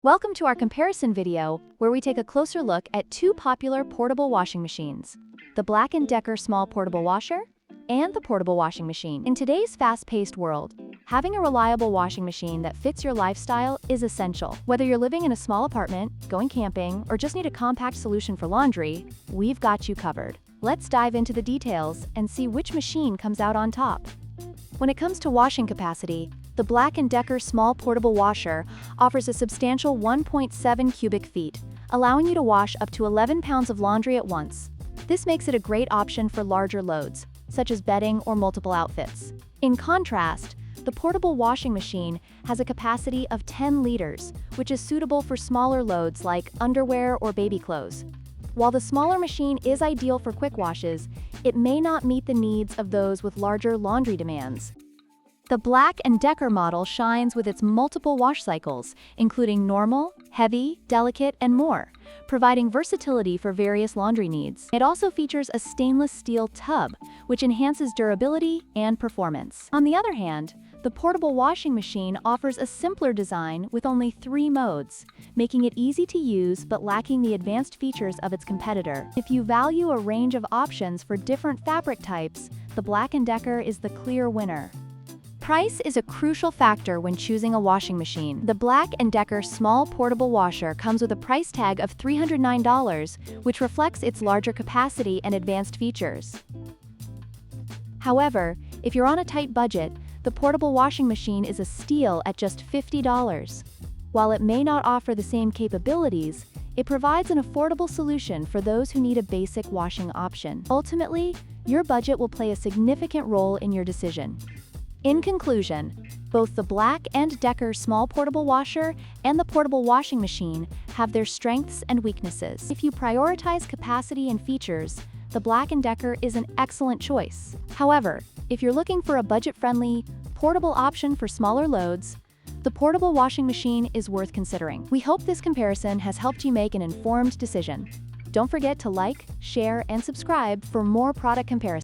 Welcome to our comparison video, where we take a closer look at two popular portable washing machines, the BLACK+DECKER Small Portable Washer and the Portable Washing Machine. In today's fast-paced world, having a reliable washing machine that fits your lifestyle is essential. Whether you're living in a small apartment, going camping, or just need a compact solution for laundry, we've got you covered. Let's dive into the details and see which machine comes out on top. When it comes to washing capacity, the BLACK+DECKER Small Portable Washer offers a substantial 1.7 cubic feet, allowing you to wash up to 11 pounds of laundry at once. This makes it a great option for larger loads, such as bedding or multiple outfits. In contrast, the portable washing machine has a capacity of 10 liters, which is suitable for smaller loads like underwear or baby clothes. While the smaller machine is ideal for quick washes, it may not meet the needs of those with larger laundry demands. The BLACK+DECKER model shines with its multiple wash cycles, including normal, heavy, delicate, and more, providing versatility for various laundry needs. It also features a stainless steel tub, which enhances durability and performance. On the other hand, the portable washing machine offers a simpler design with only 3 modes, making it easy to use but lacking the advanced features of its competitor. If you value a range of options for different fabric types, the BLACK+DECKER is the clear winner. Price is a crucial factor when choosing a washing machine. The BLACK+DECKER Small Portable Washer comes with a price tag of $309, which reflects its larger capacity and advanced features. However, if you're on a tight budget, the portable washing machine is a steal at just $50. While it may not offer the same capabilities, it provides an affordable solution for those who need a basic washing option. Ultimately, your budget will play a significant role in your decision. In conclusion, both the BLACK+DECKER Small Portable Washer and the Portable Washing Machine have their strengths and weaknesses. If you prioritize capacity and features, the BLACK+DECKER is an excellent choice. However, if you're looking for a budget-friendly, portable option for smaller loads, the portable washing machine is worth considering. We hope this comparison has helped you make an informed decision. Don't forget to like, share, and subscribe for more product comparisons.